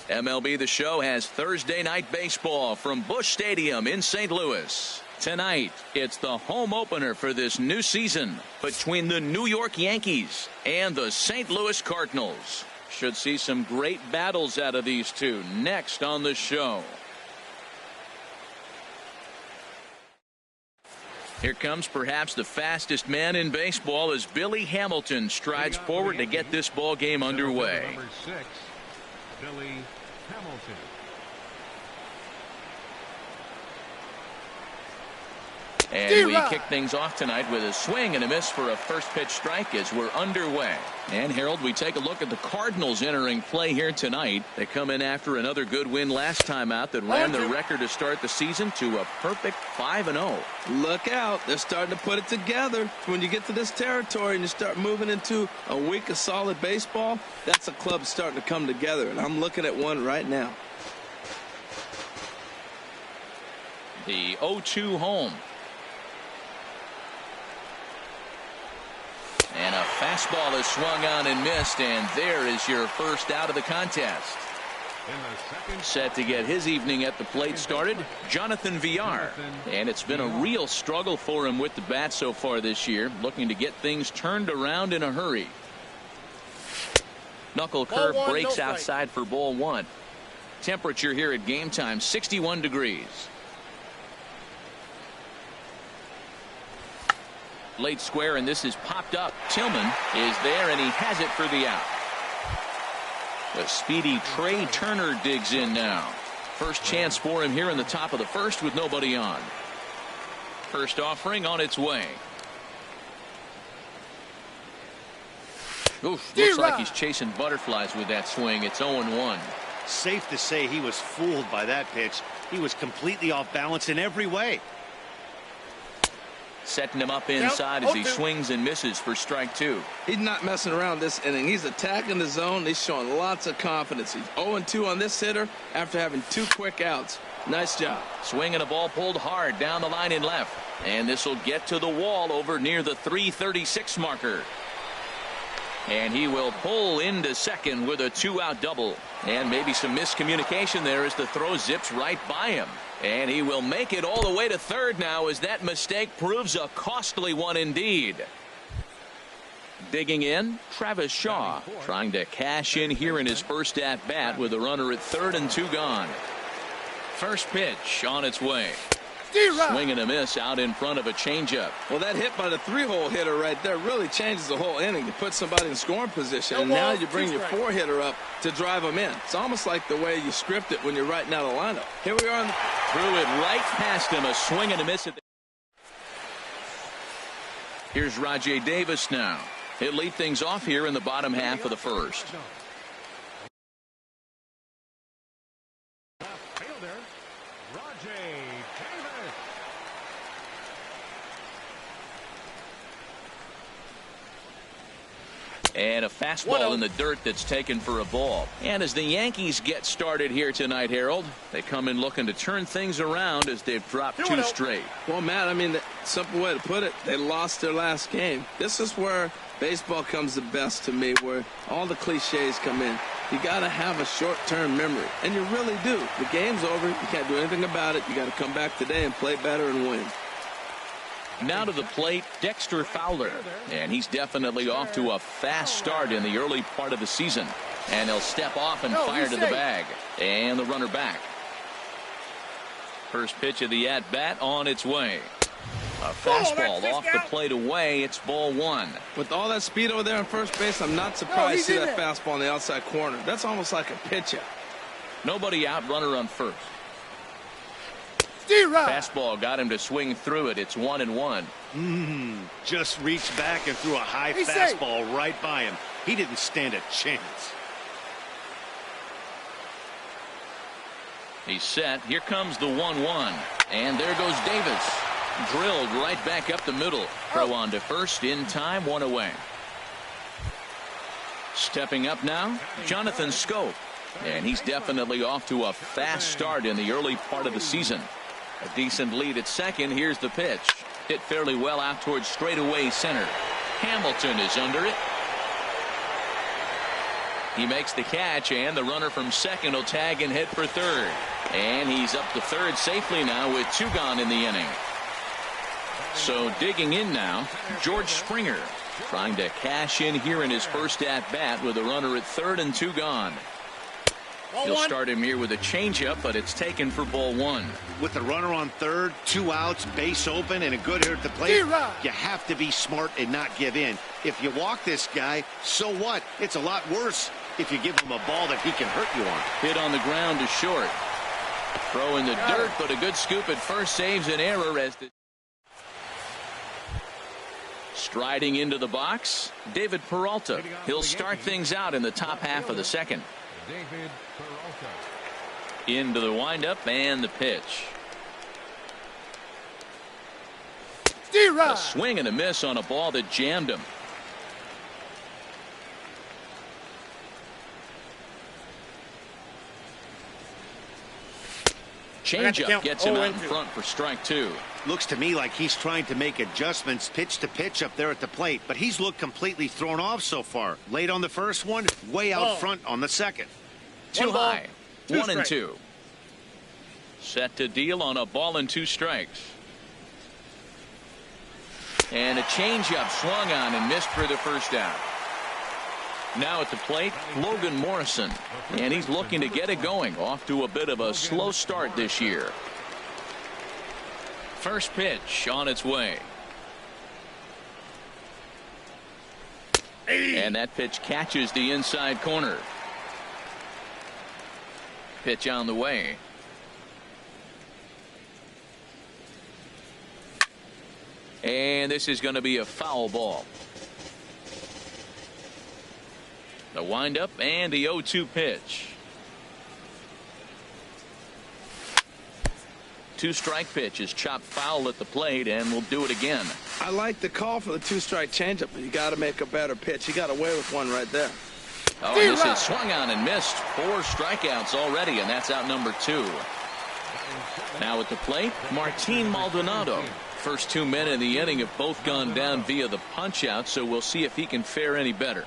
MLB The Show has Thursday night baseball from Busch Stadium in St. Louis. Tonight, it's the home opener for this new season between the New York Yankees and the St. Louis Cardinals. Should see some great battles out of these two next on the show. Here comes perhaps the fastest man in baseball as Billy Hamilton strides forward to get this ball game underway. Number 6, Billy Hamilton. And we kick things off tonight with a swing and a miss for a first pitch strike as we're underway. And Harold, we take a look at the Cardinals entering play here tonight. They come in after another good win last time out that ran the record to start the season to a perfect 5-0. Look out, they're starting to put it together. When you get to this territory and you start moving into a week of solid baseball, that's a club starting to come together, and I'm looking at one right now. The 0-2 home. And a fastball is swung on and missed, and there is your first out of the contest. Set to get his evening at the plate started, Jonathan Villar. And it's been a real struggle for him with the bat so far this year, looking to get things turned around in a hurry. Knuckle curve breaks outside for ball one. Temperature here at game time, 61 degrees. Late square, and this is popped up. Tillman is there, and he has it for the out. The speedy Trey Turner digs in now. First chance for him here in the top of the first with nobody on. First offering on its way. Oof, looks like he's chasing butterflies with that swing. It's 0-1. Safe to say he was fooled by that pitch. He was completely off balance in every way. Setting him up inside as he swings and misses for strike two. He's not messing around this inning. He's attacking the zone. He's showing lots of confidence. He's 0-2 on this hitter after having 2 quick outs. Nice job. Swinging a ball pulled hard down the line in left. And this will get to the wall over near the 336 marker. And he will pull into second with a 2-out double. And maybe some miscommunication there as the throw zips right by him. And he will make it all the way to third now as that mistake proves a costly one indeed. Digging in, Travis Shaw trying to cash in here in his first at bat with a runner at third and 2 gone. First pitch on its way. Swing and a miss out in front of a changeup. Well, that hit by the 3-hole hitter right there really changes the whole inning. You put somebody in scoring position, and now you bring your 4-hitter up to drive them in. It's almost like the way you script it when you're writing out a lineup. Here we are. Threw it right past him. A swing and a miss. Here's Rajay Davis now. He'll lead things off here in the bottom half of the first. And a fastball in the dirt that's taken for a ball. And as the Yankees get started here tonight, Harold, they come in looking to turn things around as they've dropped 2 straight. Well, Matt, I mean, the simple way to put it, they lost their last game. This is where baseball comes the best to me, where all the cliches come in. You got to have a short-term memory, and you really do. The game's over. You can't do anything about it. You got to come back today and play better and win. Now to the plate, Dexter Fowler, and he's definitely off to a fast start in the early part of the season. And he'll step off and fire to the bag. And the runner back. First pitch of the at-bat on its way. A fastball off the plate away. It's ball one. With all that speed over there on first base, I'm not surprised to see that fastball in the outside corner. That's almost like a pitch out. Nobody out, runner on first. Fastball got him to swing through it. It's 1-1. Just reached back and threw a high fastball right by him. He didn't stand a chance. He's set. Here comes the 1-1. And there goes Davis. Drilled right back up the middle. Throw on to first in time, 1 away. Stepping up now, Jonathan Schoop. And he's definitely off to a fast start in the early part of the season. A decent lead at second. Here's the pitch. Hit fairly well out towards straightaway center. Hamilton is under it. He makes the catch, and the runner from second will tag and head for third. And he's up to third safely now with 2 gone in the inning. So digging in now, George Springer trying to cash in here in his first at-bat with a runner at third and 2 gone. He'll start him here with a changeup, but it's taken for ball 1. With the runner on third, 2 outs, base open, and a good hitter at the plate, you have to be smart and not give in. If you walk this guy, so what? It's a lot worse if you give him a ball that he can hurt you on. Hit on the ground to short. Throw in the dirt, but a good scoop at first saves an error as the striding into the box, David Peralta. He'll start things out in the top half of the second. David Peralta. Into the windup and the pitch. A swing and a miss on a ball that jammed him. Changeup gets him out in front for strike 2. Looks to me like he's trying to make adjustments pitch to pitch up there at the plate, but he's looked completely thrown off so far. Late on the first one, way out front on the second. Too high. 1 and 2. Set to deal on a ball and 2 strikes. And a changeup swung on and missed for the first out. Now at the plate, Logan Morrison, and he's looking to get it going. Off to a bit of a slow start this year. First pitch on its way. And that pitch catches the inside corner. Pitch on the way. And this is going to be a foul ball. The windup and the 0-2 pitch. 2-strike pitch is chopped foul at the plate, and we'll do it again. I like the call for the 2-strike changeup, but you got to make a better pitch. You got away with one right there. Oh, and this is swung on and missed. 4 strikeouts already, and that's out number 2. Now at the plate, Martin Maldonado. First 2 men in the inning have both gone down via the punch-out, so we'll see if he can fare any better.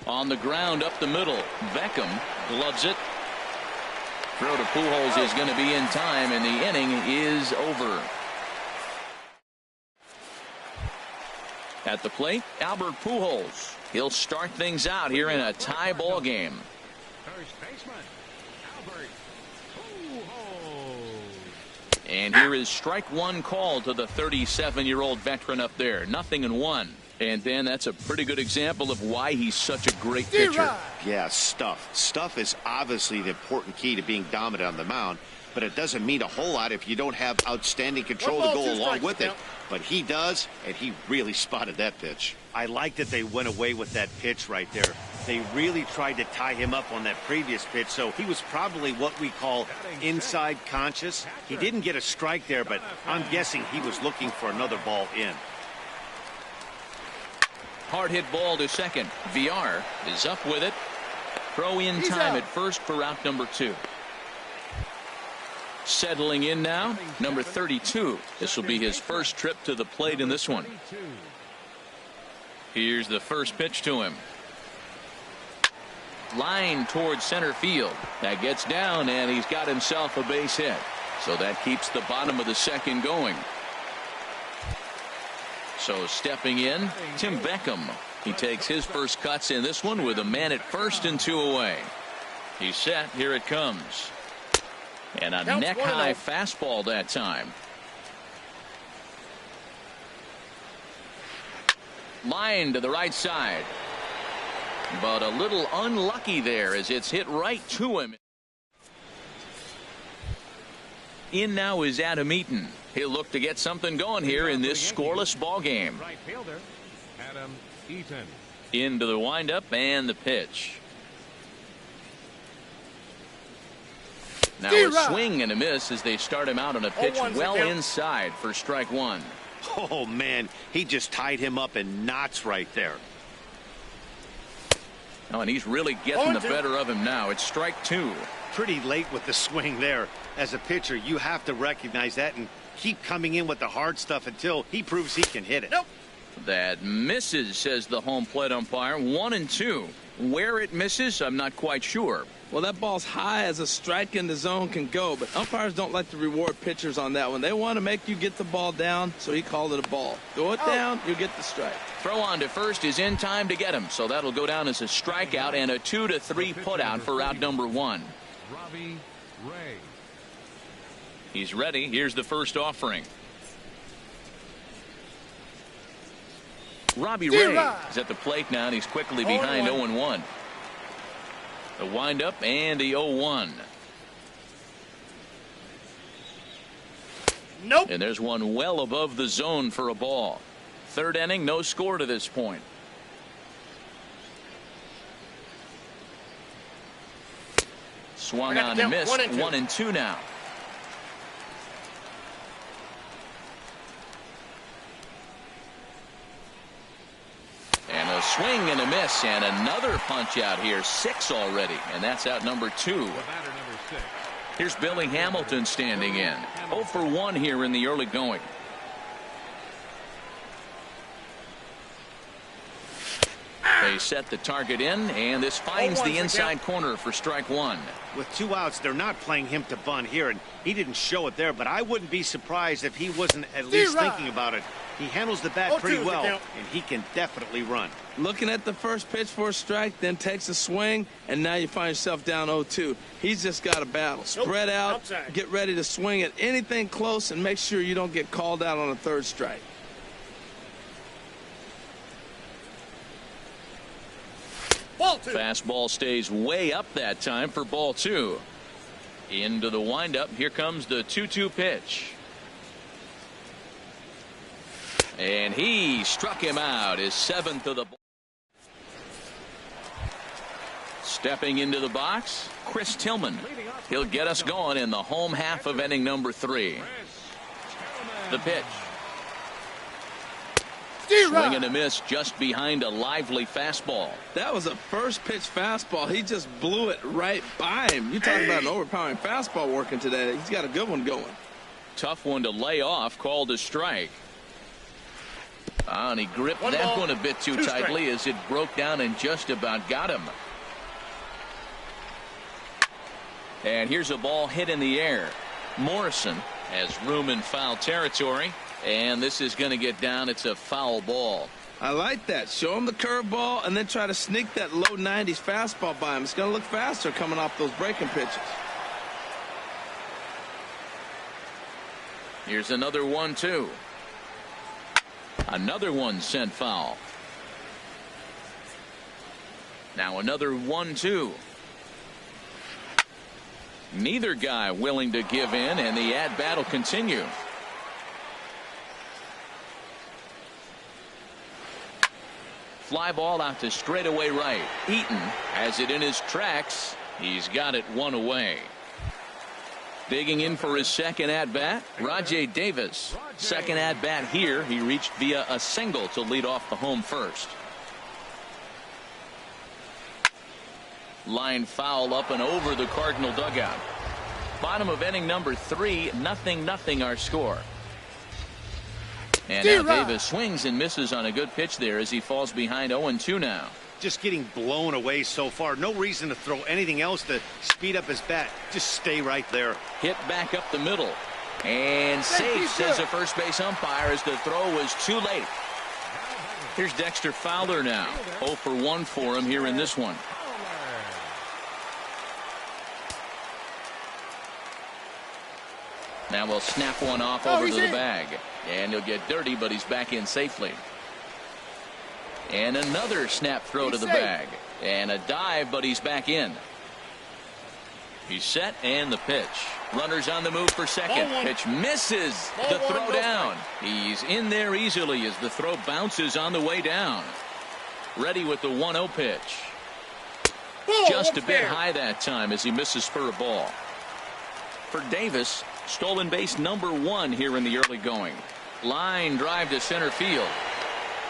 On the ground up the middle, Beckham gloves it. Throw to Pujols is going to be in time, and the inning is over. At the plate, Albert Pujols. He'll start things out here in a tie ball game. First baseman, Albert Pujols. And here is strike 1 called to the 37-year-old veteran up there. 0-1. And then that's a pretty good example of why he's such a great pitcher. Yeah, stuff. Stuff is obviously the important key to being dominant on the mound, but it doesn't mean a whole lot if you don't have outstanding control to go along with it. But he does, and he really spotted that pitch. I like that they went away with that pitch right there. They really tried to tie him up on that previous pitch, so he was probably what we call inside conscious. He didn't get a strike there, but I'm guessing he was looking for another ball in. Hard hit ball to second. VR is up with it. Throw in time at first for out number 2. Settling in now, number 32. This will be his first trip to the plate in this one. Here's the first pitch to him. Line towards center field. That gets down, and he's got himself a base hit. So that keeps the bottom of the second going. So stepping in, Tim Beckham. He takes his first cuts in this one with a man at first and 2 away. He's set. Here it comes. And a neck-high fastball that time. Line to the right side. But a little unlucky there as it's hit right to him. In now is Adam Eaton. He'll look to get something going here in this scoreless ball game. Right fielder, Adam Eaton. Into the windup and the pitch. Now a swing and a miss as they start him out on a pitch well inside for strike 1. Oh, man, he just tied him up in knots right there. Oh, and he's really getting the better of him now. It's strike 2. Pretty late with the swing there. As a pitcher, you have to recognize that and keep coming in with the hard stuff until he proves he can hit it. That misses, says the home plate umpire. 1-2. Where it misses, I'm not quite sure. Well, that ball's high as a strike in the zone can go, but umpires don't like to reward pitchers on that one. They want to make you get the ball down, so he called it a ball. Throw it down, you get the strike. Throw on to first is in time to get him, so that'll go down as a strikeout and a 2-3 putout for out number 1. Robbie Ray. He's ready. Here's the first offering. Robbie Ray is at the plate now, and he's quickly behind 0-1. The windup and the 0-1. Nope. And there's one well above the zone for a ball. Third inning, no score to this point. Swung on and missed. 1-2 now. And a swing and a miss, and another punch out here. 6 already, and that's out number 2. The batter, number 6. Here's Billy Hamilton standing in. 0 for 1 here in the early going. They set the target in, and this finds the inside corner for strike 1. With 2 outs, they're not playing him to bunt here, and he didn't show it there, but I wouldn't be surprised if he wasn't at least thinking about it. He handles the bat pretty well, and he can definitely run. Looking at the first pitch for a strike, then takes a swing, and now you find yourself down 0-2. He's just got a battle. Spread out, get ready to swing at anything close, and make sure you don't get called out on a third strike. Ball 2. Fastball stays way up that time for ball 2. Into the windup. Here comes the 2-2 pitch. And he struck him out. His 7th of the ball. Stepping into the box, Chris Tillman. He'll get us going in the home half of inning number 3. The pitch. Swing and a miss just behind a lively fastball. That was a first pitch fastball. He just blew it right by him. You talk about an overpowering fastball working today. He's got a good one going. Tough one to lay off, called a strike. And he gripped that one a bit too tightly as it broke down and just about got him. And here's a ball hit in the air. Morrison has room in foul territory. And this is going to get down. It's a foul ball. I like that. Show him the curveball and then try to sneak that low 90s fastball by him. It's going to look faster coming off those breaking pitches. Here's another 1-2. Another one sent foul. Now another 1-2. Neither guy willing to give in, and the at-bat will continue. Fly ball out to straightaway right. Eaton has it in his tracks. He's got it 1 away. Digging in for his second at-bat, Rajay Davis. Second at-bat here. He reached via a single to lead off the home first. Line foul up and over the Cardinal dugout. Bottom of inning number 3, 0-0 our score. And now Davis swings and misses on a good pitch there as he falls behind 0-2 now. Just getting blown away so far. No reason to throw anything else to speed up his bat. Just stay right there. Hit back up the middle. And safe, says the first base umpire, as the throw was too late. Here's Dexter Fowler now. 0 for 1 for him here in this one. Now we'll snap one off over to the bag. And he'll get dirty, but he's back in safely. And another snap throw to the bag. And a dive, but he's back in. He's set, and the pitch. Runners on the move for second. Pitch misses the throw down. He's in there easily as the throw bounces on the way down. Ready with the 1-0 pitch. Just a bit high that time as he misses for a ball. For Davis, stolen base number 1 here in the early going. Line drive to center field.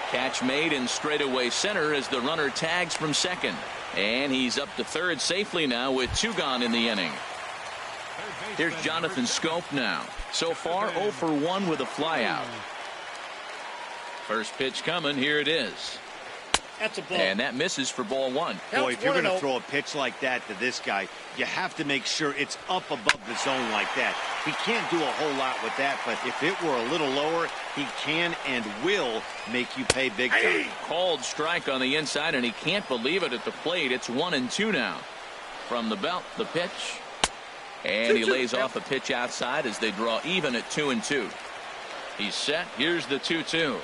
Catch made in straightaway center as the runner tags from second. And he's up to third safely now with 2 gone in the inning. Here's Jonathan Scope now. So far 0 for 1 with a flyout. First pitch coming. Here it is. That's a ball. And that misses for ball one. Boy, if you're going to 1-0. throw a pitch like that to this guy, you have to make sure it's up above the zone like that. He can't do a whole lot with that, but if it were a little lower, he can and will make you pay big time. Called strike on the inside, and he can't believe it at the plate. It's 1-2 now. From the belt, the pitch. And he lays off a pitch outside as they draw even at 2-2. He's set. Here's the 2-2.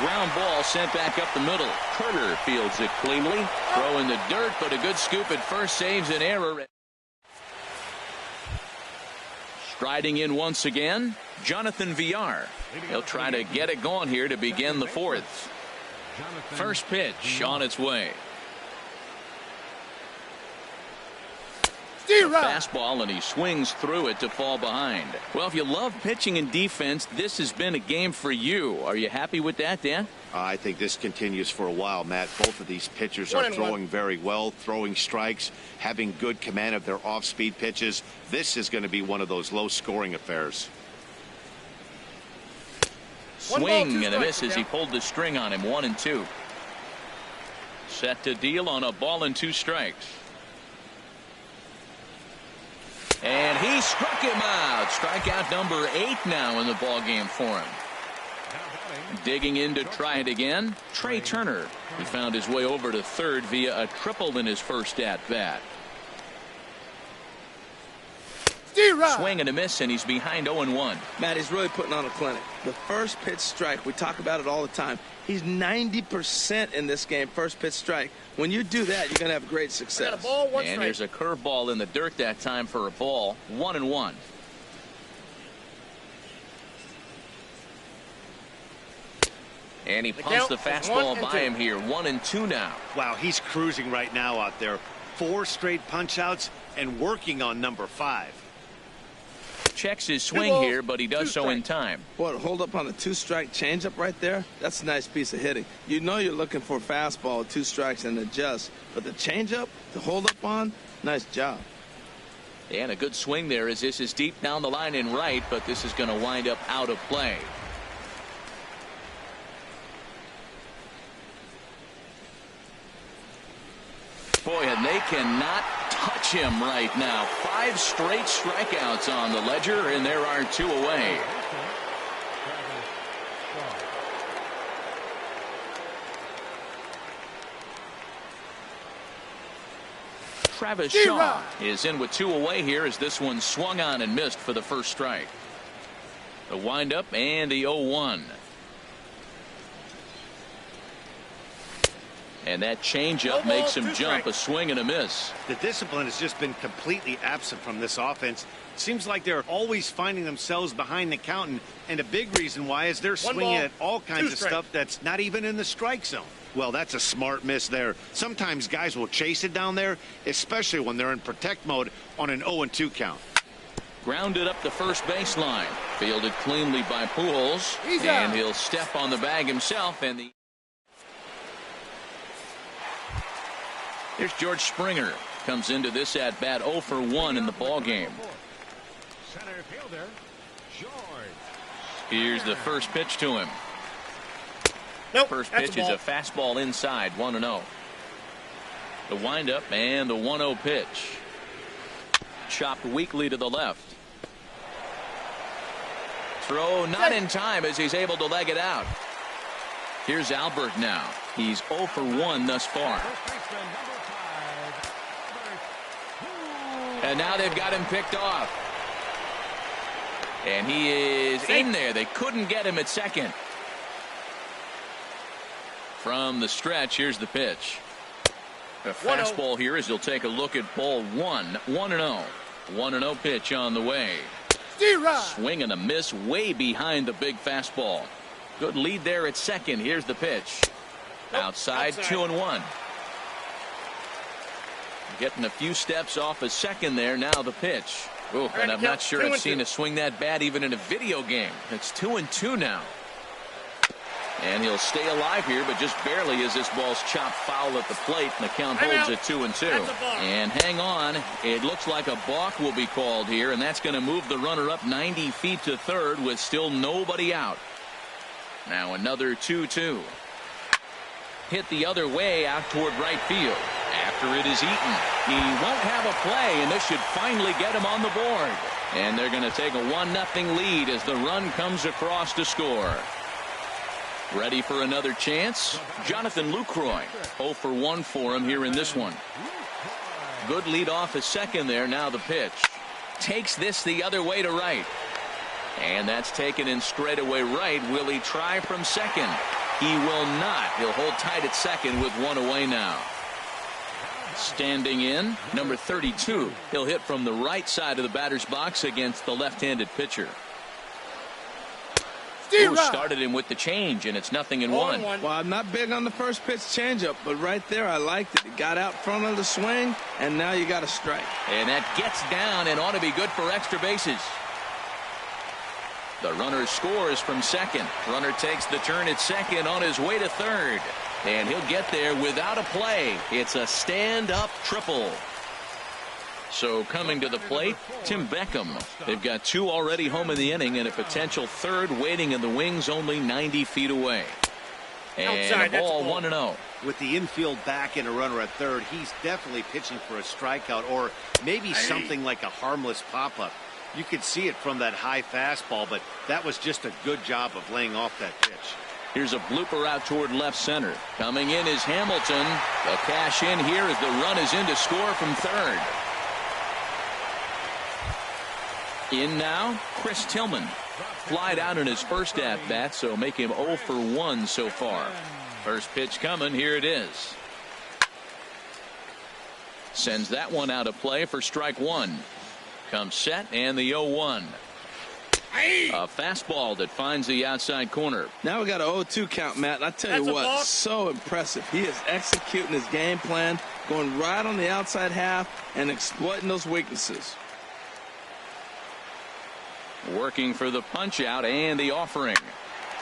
Ground ball sent back up the middle. Turner fields it cleanly. Throw in the dirt, but a good scoop at first saves an error. Striding in once again, Jonathan Villar. He'll try to get it going here to begin the fourth. First pitch on its way. Fastball, and he swings through it to fall behind. Well, if you love pitching and defense, this has been a game for you. Are you happy with that, Dan? I think this continues for a while, Matt. Both of these pitchers are throwing very well, throwing strikes, having good command of their off-speed pitches. This is going to be one of those low-scoring affairs. Swing and a miss as he pulled the string on him. 1-2. Set to deal on a ball and 2 strikes. And he struck him out. Strikeout number 8 now in the ball game for him. Digging in to try it again, Trey Turner. He found his way over to third via a triple in his first at bat. Swing and a miss, and he's behind 0-1. Matt, he's really putting on a clinic. The first pitch strike, we talk about it all the time. He's 90% in this game, first pitch strike. When you do that, you're going to have great success. Got a ball, 1 And strike. there's a curveball in the dirt that time for a ball. 1-1. And he pumps the fastball by him here. 1-2 now. Wow, he's cruising right now out there. 4 straight punch-outs and working on number 5. Checks his swing here, but he does so in time. Boy, to hold up on a 2-strike changeup right there, that's a nice piece of hitting. You know you're looking for a fastball with 2 strikes and adjust, but the changeup to hold up on, nice job. And a good swing there as this is deep down the line in right, but this is going to wind up out of play. Boy, and they cannot touch him right now. 5 straight strikeouts on the ledger, and there are 2 away. Travis Shaw is in with 2 away here as this one swung on and missed for the first strike. The windup and the 0-1. And that changeup makes him jump. A swing and a miss. The discipline has just been completely absent from this offense. Seems like they're always finding themselves behind the count, and a big reason why is they're swinging at all kinds of stuff that's not even in the strike zone. Well, that's a smart miss there. Sometimes guys will chase it down there, especially when they're in protect mode on an 0-2 count. Grounded up the first baseline. Fielded cleanly by Pujols. And he'll step on the bag himself. And here's George Springer. Comes into this at bat 0 for 1 in the ball game. Center fielder, George. Here's the first pitch to him. First pitch is a fastball inside. 1-0. The windup and the 1-0 pitch. Chopped weakly to the left. Throw not in time as he's able to leg it out. Here's Albert now. He's 0 for 1 thus far. And now they've got him picked off. And he is in there. They couldn't get him at second. From the stretch, here's the pitch. A fastball here as he'll take a look at ball 1. 1-0. 1-0 pitch on the way. Swing and a miss way behind the big fastball. Good lead there at second. Here's the pitch. Outside. 2-1. Getting a few steps off a second there. Now the pitch. Ooh, and I'm not sure I've seen a swing that bad even in a video game. It's 2-2 now. And he'll stay alive here, but just barely as this ball's chopped foul at the plate, and the count holds at 2-2. And hang on, it looks like a balk will be called here, and that's going to move the runner up 90 feet to third with still nobody out. Now another 2-2. Hit the other way out toward right field. After it is eaten, he won't have a play, and this should finally get him on the board. And they're going to take a 1-0 lead as the run comes across to score. Ready for another chance? Jonathan Lucroy. 0 for 1 for him here in this one. Good lead off a second there. Now the pitch. Takes this the other way to right. And that's taken in straightaway right. Will he try from second? He will not. He'll hold tight at second with one away now. Standing in, number 32. He'll hit from the right side of the batter's box against the left-handed pitcher. Who started him with the change, and it's 0-1. Well, I'm not big on the first pitch changeup, but right there I liked it. It got out front of the swing, and now you got a strike. And that gets down and ought to be good for extra bases. The runner scores from second. Runner takes the turn at second on his way to third. And he'll get there without a play. It's a stand-up triple. So coming to the plate, Tim Beckham. They've got 2 already home in the inning and a potential third waiting in the wings only 90 feet away. And a ball 1-0. With the infield back and a runner at third, he's definitely pitching for a strikeout or maybe something like a harmless pop-up. You could see it from that high fastball, but that was just a good job of laying off that pitch. Here's a blooper out toward left center. Coming in is Hamilton. The cash in here as the run is in to score from third. In now, Chris Tillman. Flied out in his first at-bat, so make him 0 for 1 so far. First pitch coming. Here it is. Sends that one out of play for strike one. Comes set and the 0-1. A fastball that finds the outside corner. Now we got an 0-2 count, Matt. And I tell you what, so impressive. He is executing his game plan, going right on the outside half and exploiting those weaknesses. Working for the punch out and the offering.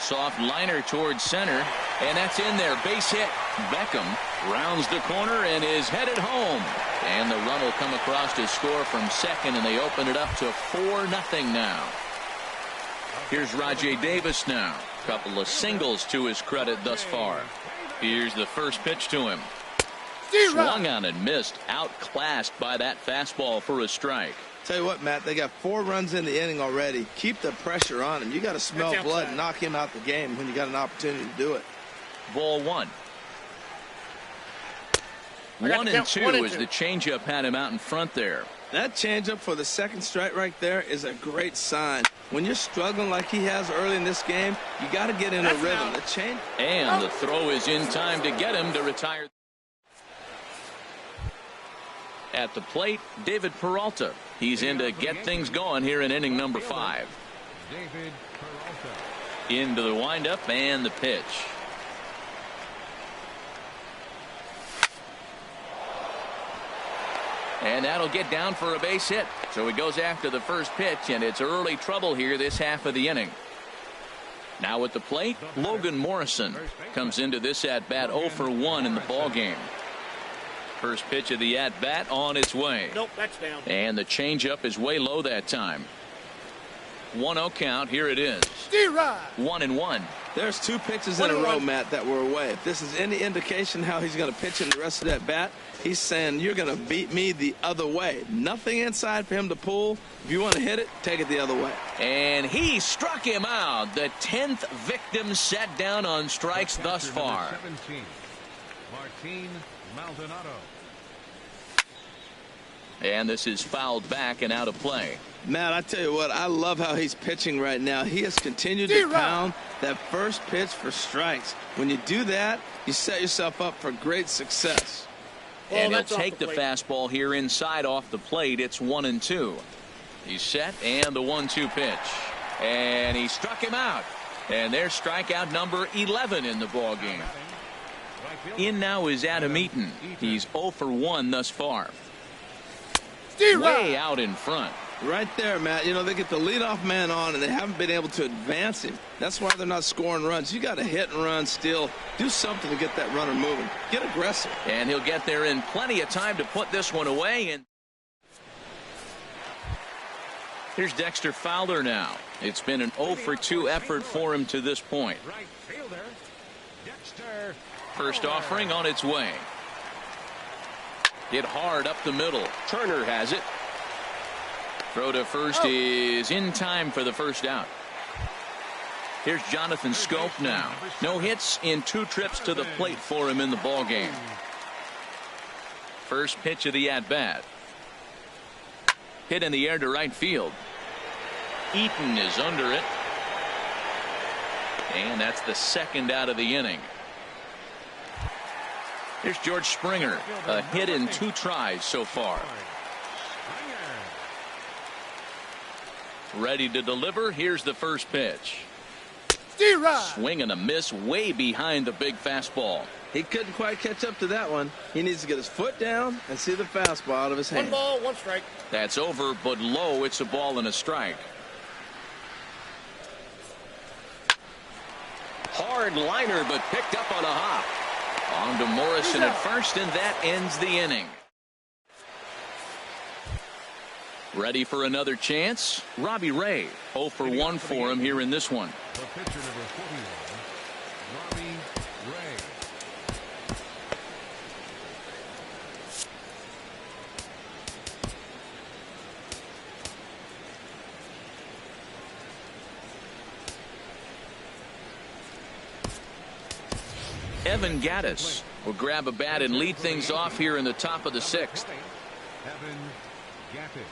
Soft liner towards center, and that's in there. Base hit. Beckham rounds the corner and is headed home. And the run will come across to score from second, and they open it up to 4-0 now. Here's Rajay Davis now. Couple of singles to his credit thus far. Here's the first pitch to him. Swung on and missed. Outclassed by that fastball for a strike. Tell you what, Matt, they got 4 runs in the inning already. Keep the pressure on him. You got to smell blood and knock him out the game when you got an opportunity to do it. Ball 1. 1-2 as the changeup had him out in front there. That changeup for the second strike right there is a great sign. When you're struggling like he has early in this game, you got to get in a rhythm. The change. And the throw is in time to get him to retire. At the plate, David Peralta. He's in to get things going here in inning number 5. David Peralta. Into the windup and the pitch. And that'll get down for a base hit. So he goes after the first pitch, and it's early trouble here this half of the inning. Now at the plate, Logan Morrison comes into this at-bat 0 for 1 in the ball game. First pitch of the at-bat on its way. Nope, that's down. And the changeup is way low that time. 1-0 count. Here it is. 1-1. There's 2 pitches in a row, Matt, that were away. If this is any indication how he's going to pitch in the rest of that bat, he's saying you're going to beat me the other way. Nothing inside for him to pull. If you want to hit it, take it the other way. And he struck him out. The 10th victim set down on strikes thus far. 17, Martin Maldonado. And this is fouled back and out of play. Matt, I tell you what, I love how he's pitching right now. He has continued to pound that first pitch for strikes. When you do that, you set yourself up for great success. And he'll take the fastball here inside off the plate. It's 1-2. He's set and the 1-2 pitch. And he struck him out. And there's strikeout number 11 in the ball game. In now is Adam Eaton. He's 0 for 1 thus far. Way out in front. Right there, Matt. You know, they get the leadoff man on, and they haven't been able to advance him. That's why they're not scoring runs. You got to hit and run still. Do something to get that runner moving. Get aggressive. And he'll get there in plenty of time to put this one away. And Here's Dexter Fowler now. It's been an 0 for 2 effort for him to this point. Right fielder, Dexter. First offering on its way. Hit hard up the middle. Turner has it. Throw to first is in time for the first out. Here's Jonathan Scope now. No hits in 2 trips to the plate for him in the ballgame. First pitch of the at-bat. Hit in the air to right field. Eaton is under it. And that's the second out of the inning. Here's George Springer. A hit in 2 tries so far. Ready to deliver. Here's the first pitch. Swing and a miss way behind the big fastball. He couldn't quite catch up to that one. He needs to get his foot down and see the fastball out of his hand. 1 ball, 1 strike. That's over, but low. It's a ball and a strike. Hard liner, but picked up on a hop. On to Morrison at first, and that ends the inning. Ready for another chance? Robbie Ray. 0 for 1 for him here in this one. The pitcher number 41, Robbie Ray. Evan Gattis will grab a bat and lead things off here in the top of the 6th. Evan Gattis.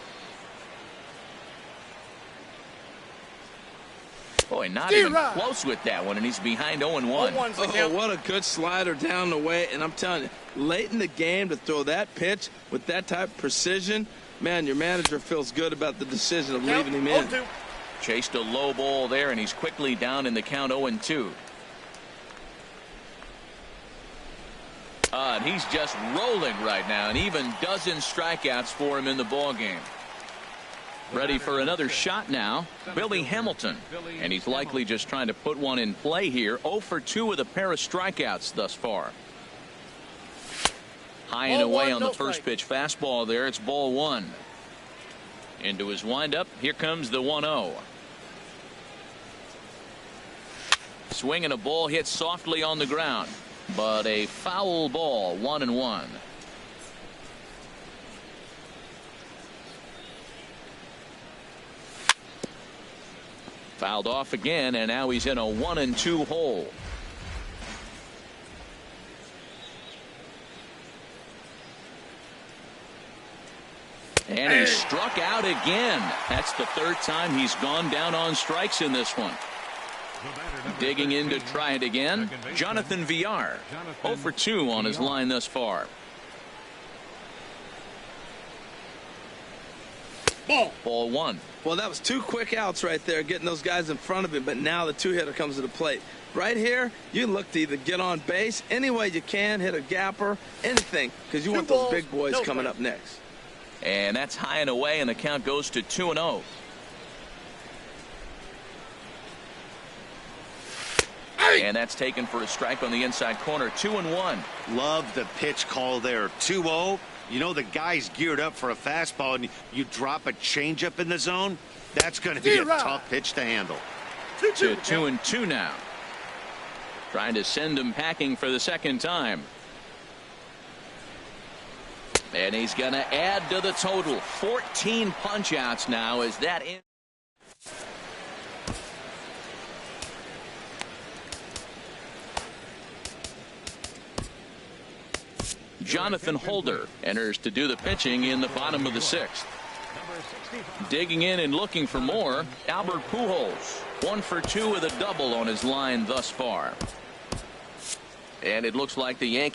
Boy, not even close with that one, and he's behind 0-1. Oh, what a good slider down the way. And I'm telling you, late in the game to throw that pitch with that type of precision, man, your manager feels good about the decision of leaving him in. 0-2. Chased a low ball there, and he's quickly down in the count 0-2. And he's just rolling right now, and even dozen strikeouts for him in the ballgame. Ready for another shot now, Billy Hamilton. And he's likely just trying to put one in play here. 0 for 2 with a pair of strikeouts thus far. High and away on the first pitch fastball there. It's ball 1. Into his windup. Here comes the 1-0. Swing and a ball hit softly on the ground. But a foul ball, 1-1. Fouled off again, and now he's in a 1-2 hole. And he struck out again. That's the 3rd time he's gone down on strikes in this one. Digging in to try it again, Jonathan Villar. 0 for 2 on his line thus far. Ball 1. Well, that was 2 quick outs right there, getting those guys in front of him, but now the 2-hitter comes to the plate. Right here, you look to either get on base any way you can, hit a gapper, anything, because you want those big boys coming up next. And that's high and away, and the count goes to 2-0. And that's taken for a strike on the inside corner. 2-1. Love the pitch call there. 2-0. You know the guy's geared up for a fastball, and you drop a changeup in the zone. That's going to be a tough pitch to handle. 2-2 now. Trying to send him packing for the 2nd time. And he's going to add to the total. 14 punch-outs now. Is that in? Jonathan Holder enters to do the pitching in the bottom of the 6th. Digging in and looking for more, Albert Pujols. 1 for 2 with a double on his line thus far. And it looks like the Yankees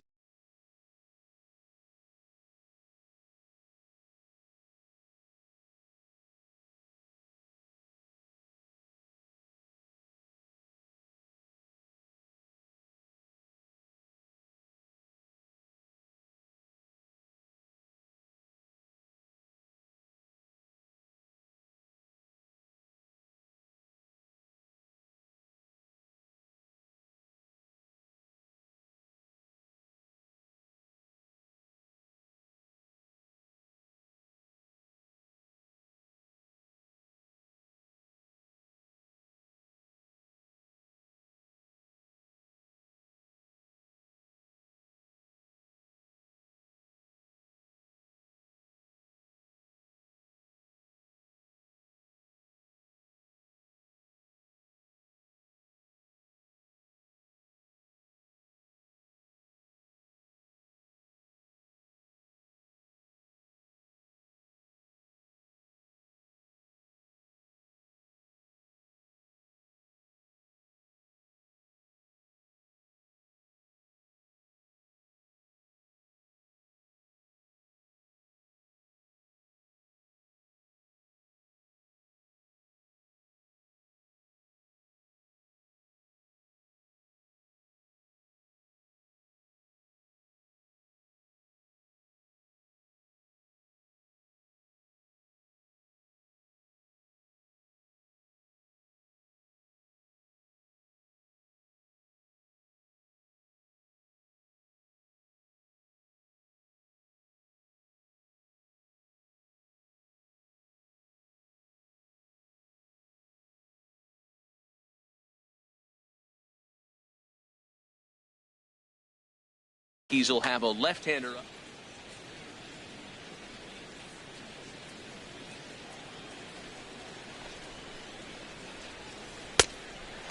He'll have a left-hander up.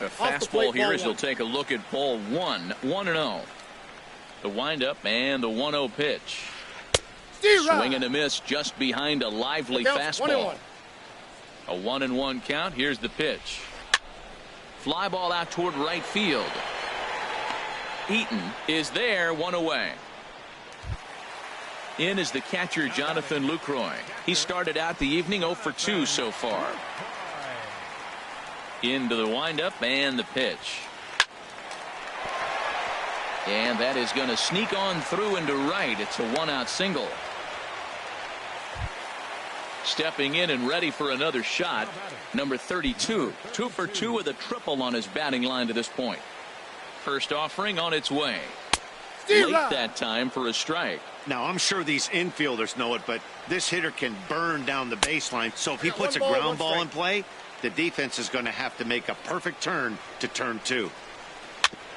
A fastball here as he'll take a look at ball 1, 1-0. The windup and the 1-0 pitch. Swing and a miss just behind a lively fastball. A 1-1 count. Here's the pitch. Fly ball out toward right field. Eaton is there, one away. In is the catcher Jonathan Lucroy. He started out the evening 0 for 2 so far. Into the windup and the pitch. And that is going to sneak on through into right. It's a 1-out single. Stepping in and ready for another shot, number 32. 2 for 2 with a triple on his batting line to this point. First offering on its way. Late that time for a strike. Now, I'm sure these infielders know it, but this hitter can burn down the baseline. So if he puts a ground ball in play, the defense is going to have to make a perfect turn to turn 2.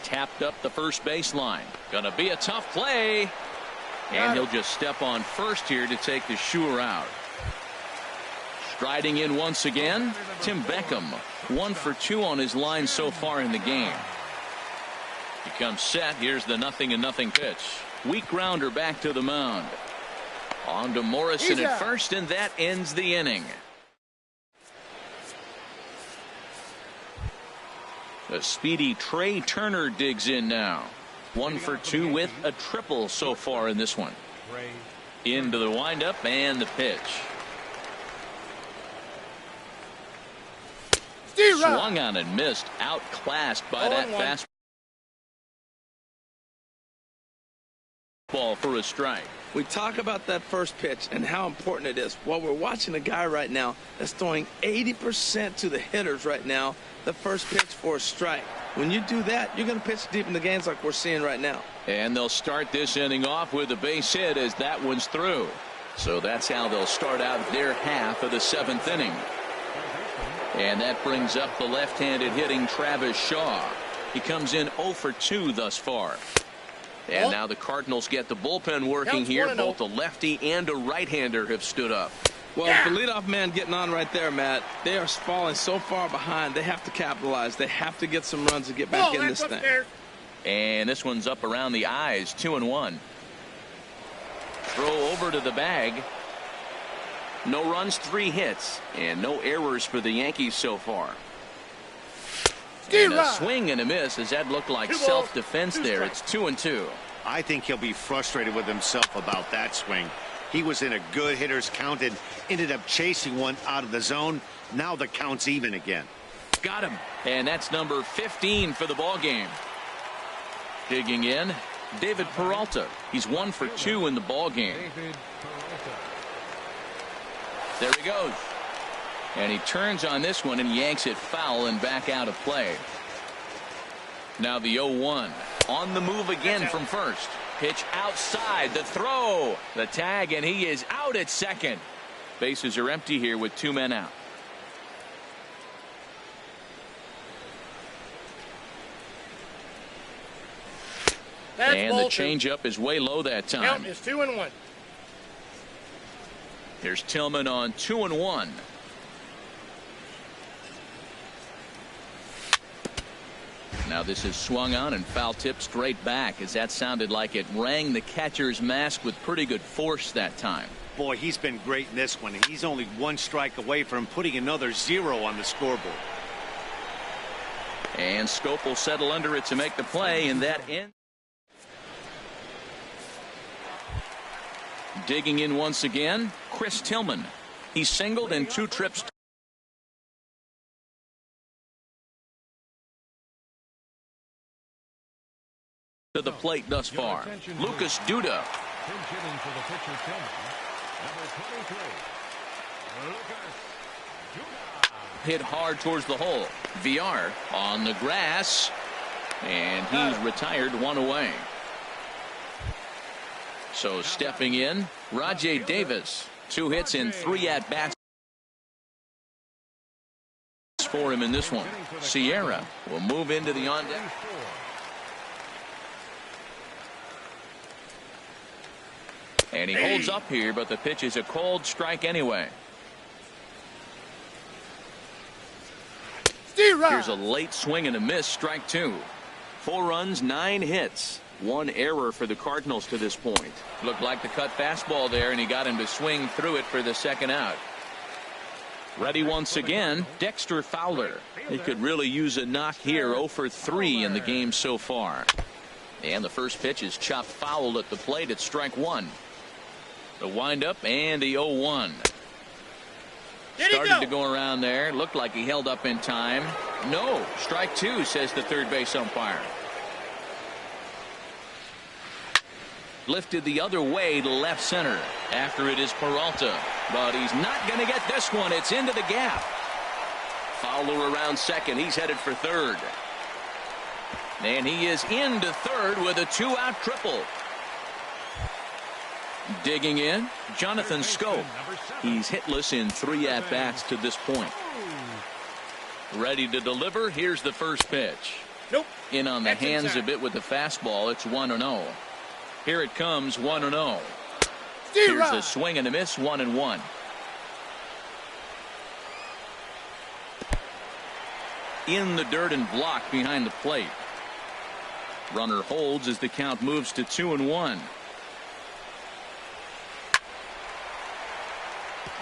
Tapped up the first baseline. Going to be a tough play. And he'll just step on first here to take the sure out. Striding in once again, Tim Beckham. 1 for 2 on his line so far in the game. He comes set. Here's the 0-0 pitch. Weak grounder back to the mound. On to Morrison at first, and that ends the inning. The speedy Trey Turner digs in now. 1 for 2 with a triple so far in this one. Into the windup and the pitch. Swung on and missed. Outclassed by that fastball. Ball for a strike. We talk about that first pitch and how important it is. Well, we're watching a guy right now that's throwing 80% to the hitters right now. The first pitch for a strike. When you do that, you're going to pitch deep in the games like we're seeing right now. And they'll start this inning off with a base hit as that one's through. So that's how they'll start out their half of the 7th inning. And that brings up the left-handed hitting Travis Shaw. He comes in 0 for 2 thus far. And now the Cardinals get the bullpen working here. Both a lefty and a right-hander have stood up. Well, the leadoff man getting on right there, Matt. They are falling so far behind. They have to capitalize. They have to get some runs to get back in this thing. And this one's up around the eyes. 2-1. Throw over to the bag. No runs, 3 hits, and no errors for the Yankees so far. And a swing and a miss as that looked like self-defense there. It's 2-2. I think he'll be frustrated with himself about that swing. He was in a good hitter's count and ended up chasing one out of the zone. Now the count's even again. Got him. And that's number 15 for the ball game. Digging in, David Peralta. He's 1 for 2 in the ball game. There he goes. And he turns on this one and yanks it foul and back out of play. Now the 0-1. On the move again from first. Pitch outside. The throw. The tag, and he is out at second. Bases are empty here with 2 men out. And the changeup is way low that time. Count is 2-1. There's Tillman on 2-1. Now this is swung on and foul tip straight back, as that sounded like it rang the catcher's mask with pretty good force that time. Boy, he's been great in this one. He's only 1 strike away from putting another 0 on the scoreboard. And Scope will settle under it to make the play, and that ends. Digging in once again, Chris Tillman. He singled in 2 trips to the plate thus far. Lucas Duda. Hit hard towards the hole. VR on the grass, and he's retired 1 away. So stepping in, Rajay Davis. 2 hits in 3 at-bats for him in this one. Sierra will move into the on-deck. And he holds up here, but the pitch is a cold strike anyway. Here's a late swing and a miss, strike 2. 4 runs, 9 hits. 1 error for the Cardinals to this point. Looked like the cut fastball there, and he got him to swing through it for the second out. Ready once again, Dexter Fowler. He could really use a knock here. 0 for 3 in the game so far. And the first pitch is chopped foul at the plate at strike 1. The windup and the 0-1. Started to go around there. Looked like he held up in time. No, strike 2, says the third base umpire. Lifted the other way to left center. After it is Peralta. But he's not going to get this one. It's into the gap. Fowler around second. He's headed for third. And he is into third with a 2-out triple. Digging in, Jonathan Schoop. He's hitless in 3 at-bats to this point. Ready to deliver. Here's the first pitch. Nope. In on the hands a bit with the fastball. It's 1-0. Here it comes, 1-0. Here's a swing and a miss, 1-1. In the dirt and blocked behind the plate. Runner holds as the count moves to 2-1.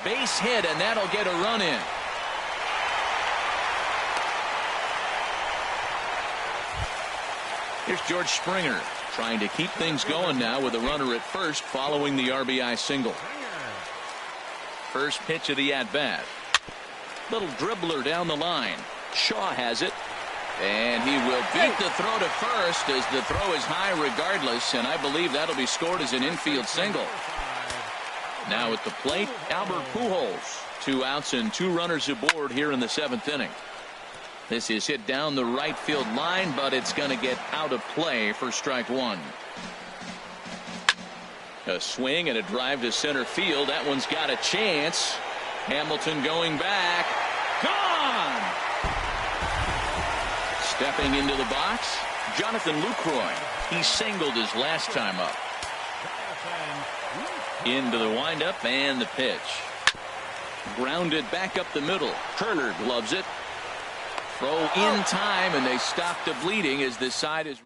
Base hit, and that'll get a run in. Here's George Springer trying to keep things going now with a runner at first following the RBI single. First pitch of the at-bat. Little dribbler down the line. Shaw has it. And he will beat the throw to first as the throw is high regardless, and I believe that'll be scored as an infield single. Now at the plate, Albert Pujols. 2 outs and 2 runners aboard here in the 7th inning. This is hit down the right field line, but it's going to get out of play for strike 1. A swing and a drive to center field. That one's got a chance. Hamilton going back. Gone! Stepping into the box, Jonathan Lucroy. He singled his last time up. Into the windup and the pitch. Grounded back up the middle. Turner gloves it. Throw in time, and they stop the bleeding as this side is.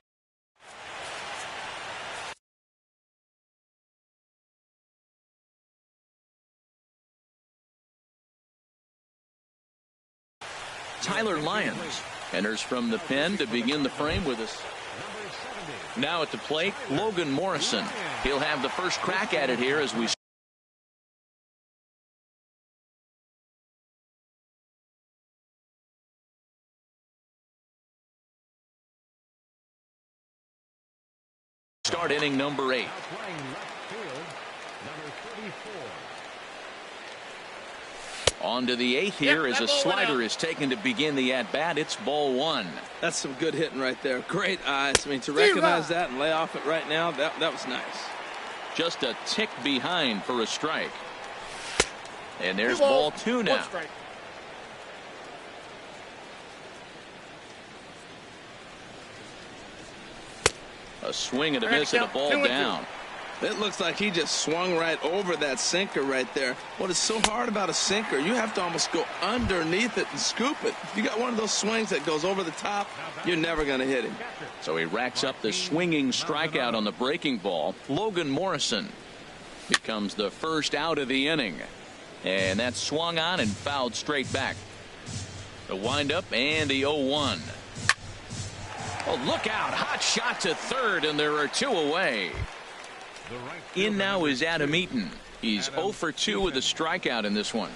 Tyler Lyons enters from the pen to begin the frame with us. Now at the plate, Logan Morrison. He'll have the first crack at it here as we start inning number 8. On to the 8th here as a slider is taken to begin the at-bat. It's ball 1. That's some good hitting right there. Great eyes. I mean, to recognize that and lay off it right now, that was nice. Just a tick behind for a strike. And there's ball 2 now. A swing and a miss and a ball down. It looks like he just swung right over that sinker right there. What is so hard about a sinker, you have to almost go underneath it and scoop it. If you got one of those swings that goes over the top, you're never going to hit him. So he racks up the swinging strikeout on the breaking ball. Logan Morrison becomes the first out of the inning. And that's swung on and fouled straight back. The windup and the 0-1. Oh, look out. Hot shot to third, and there are 2 away. In now is Adam Eaton. He's 0 for 2 with a strikeout in this one.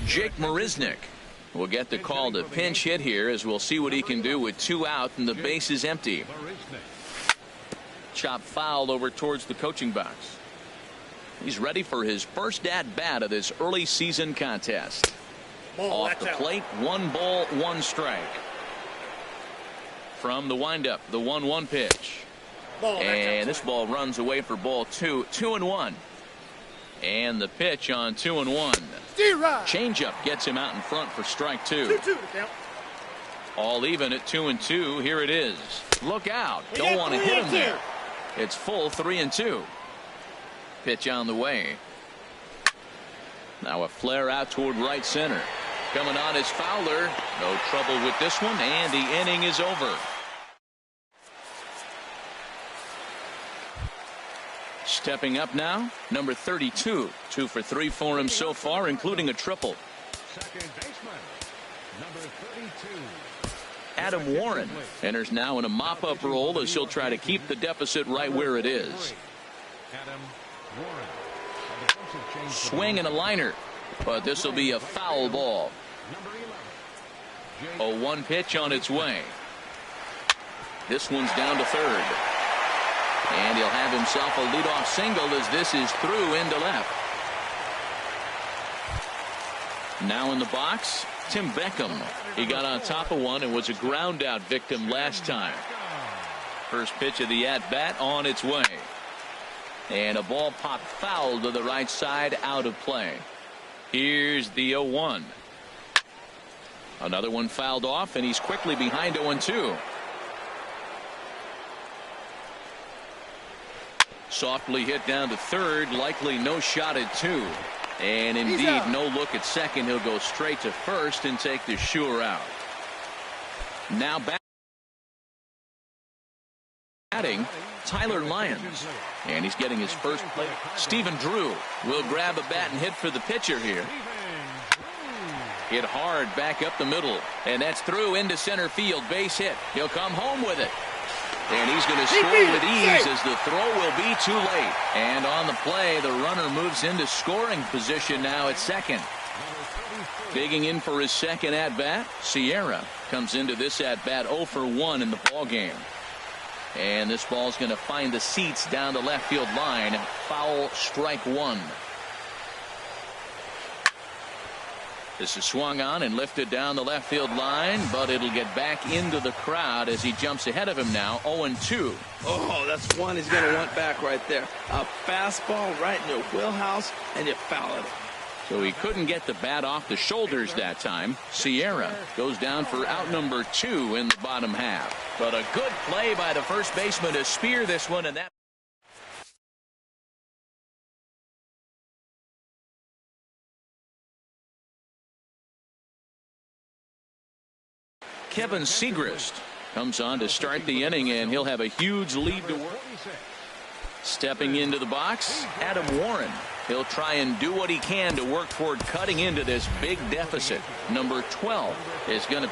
Jake Marisnick will get the call to pinch hit here as we'll see what he can do with 2 out and the base is empty. Chop foul over towards the coaching box. He's ready for his first at-bat of this early season contest. Off the plate, 1 ball, 1 strike. From the windup, the 1-1 pitch. And this ball runs away for ball 2. 2-1. And the pitch on 2-1. Changeup gets him out in front for strike 2. All even at 2-2. Here it is. Look out. Don't want to hit him there. It's full 3-2. Pitch on the way. Now a flare out toward right center. Coming on is Fowler. No trouble with this one, and the inning is over. Stepping up now, number 32. 2 for 3 for him so far, including a triple. Second baseman, number 32. Adam Warren enters now in a mop-up role as he'll try to keep the deficit right where it is. Adam Warren. Swing and a liner, but this will be a foul ball. A 1 pitch on its way. This one's down to third. And he'll have himself a leadoff single as this is through into left. Now in the box, Tim Beckham. He got on top of one and was a ground out victim last time. First pitch of the at-bat on its way. And a ball popped foul to the right side, out of play. Here's the 0-1. Another one fouled off, and he's quickly behind 0-2. Softly hit down to third, likely no shot at 2. And indeed no look at second. He'll go straight to first and take the sure out. Now batting Tyler Lyons, and he's getting his first play. Stephen Drew will grab a bat and hit for the pitcher here. Hit hard back up the middle, and that's through into center field. Base hit. He'll come home with it. And he's going to score with ease as the throw will be too late. And on the play, the runner moves into scoring position now at second. Digging in for his second at-bat, Sierra comes into this at-bat 0 for 1 in the ballgame. And this ball's going to find the seats down the left field line. Foul, strike 1. This is swung on and lifted down the left field line, but it'll get back into the crowd as he jumps ahead of him now. 0-2. Oh, that's one he's going to want back right there. A fastball right in your wheelhouse, and you foul it. So he couldn't get the bat off the shoulders that time. Sierra goes down for out number 2 in the bottom half. But a good play by the first baseman to spear this one, and that Kevin Segrist comes on to start the inning, and he'll have a huge lead to work. Stepping into the box, Adam Warren. He'll try and do what he can to work toward cutting into this big deficit. Number 12 is going to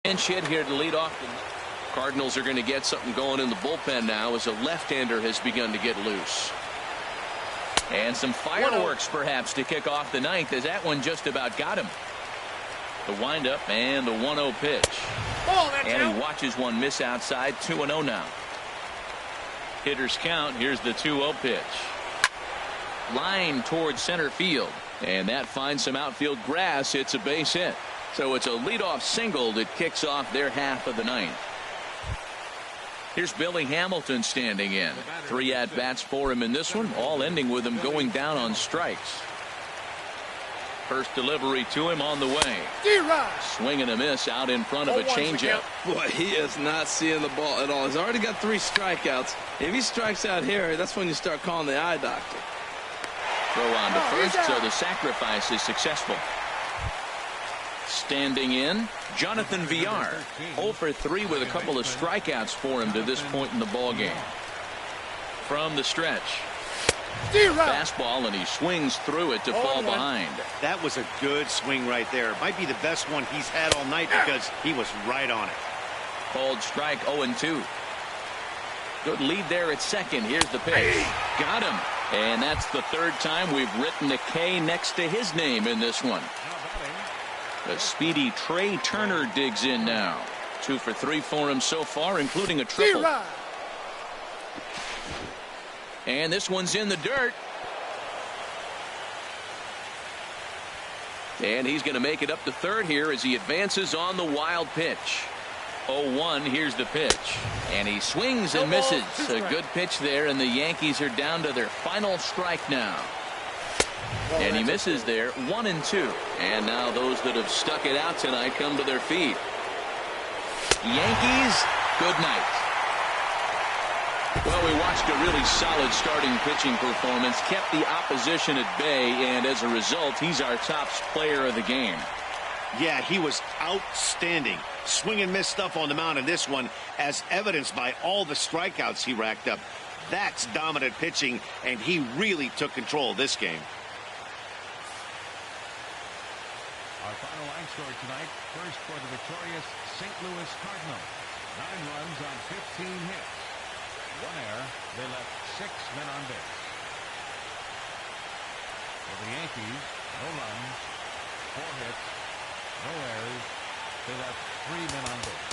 pinch hit here to lead off. The Cardinals are going to get something going in the bullpen now as a left-hander has begun to get loose. And some fireworks perhaps to kick off the ninth, as that one just about got him. The windup and the 1-0 pitch. And he watches one miss outside. 2-0 now. Hitters count. Here's the 2-0 pitch. Line towards center field, and that finds some outfield grass. It's a base hit. So it's a leadoff single that kicks off their half of the ninth. Here's Billy Hamilton standing in. 3 at-bats for him in this one, all ending with him going down on strikes. First delivery to him on the way. Swing and a miss out in front of a changeup. Boy, he is not seeing the ball at all. He's already got 3 strikeouts. If he strikes out here, that's when you start calling the eye doctor. Throw on to first, so the sacrifice is successful. Standing in, Jonathan Villar. 0 for 3 with a couple of strikeouts for him to this point in the ballgame. From the stretch. Fastball, and he swings through it to fall behind. That was a good swing right there. Might be the best one he's had all night because he was right on it. Called strike. 0-2. Good lead there at second. Here's the pitch. Got him. And that's the 3rd time we've written a K next to his name in this one. The speedy Trey Turner digs in now. 2 for 3 for him so far, including a triple. And this one's in the dirt. And he's going to make it up to third here as he advances on the wild pitch. 0-1. Here's the pitch. And he swings and misses. A good pitch there, and the Yankees are down to their final strike now. And he misses there, 1-2. And now those that have stuck it out tonight come to their feet. Yankees, good night. Well, we watched a really solid starting pitching performance, kept the opposition at bay, and as a result, he's our top player of the game. Yeah, he was outstanding. Swing and miss stuff on the mound in this one, as evidenced by all the strikeouts he racked up. That's dominant pitching, and he really took control of this game. Our final line score tonight, first for the victorious St. Louis Cardinals. 9 runs on 15 hits. 1 error. They left 6 men on base. For the Yankees, no runs, 4 hits, no errors. They left 3 men on base.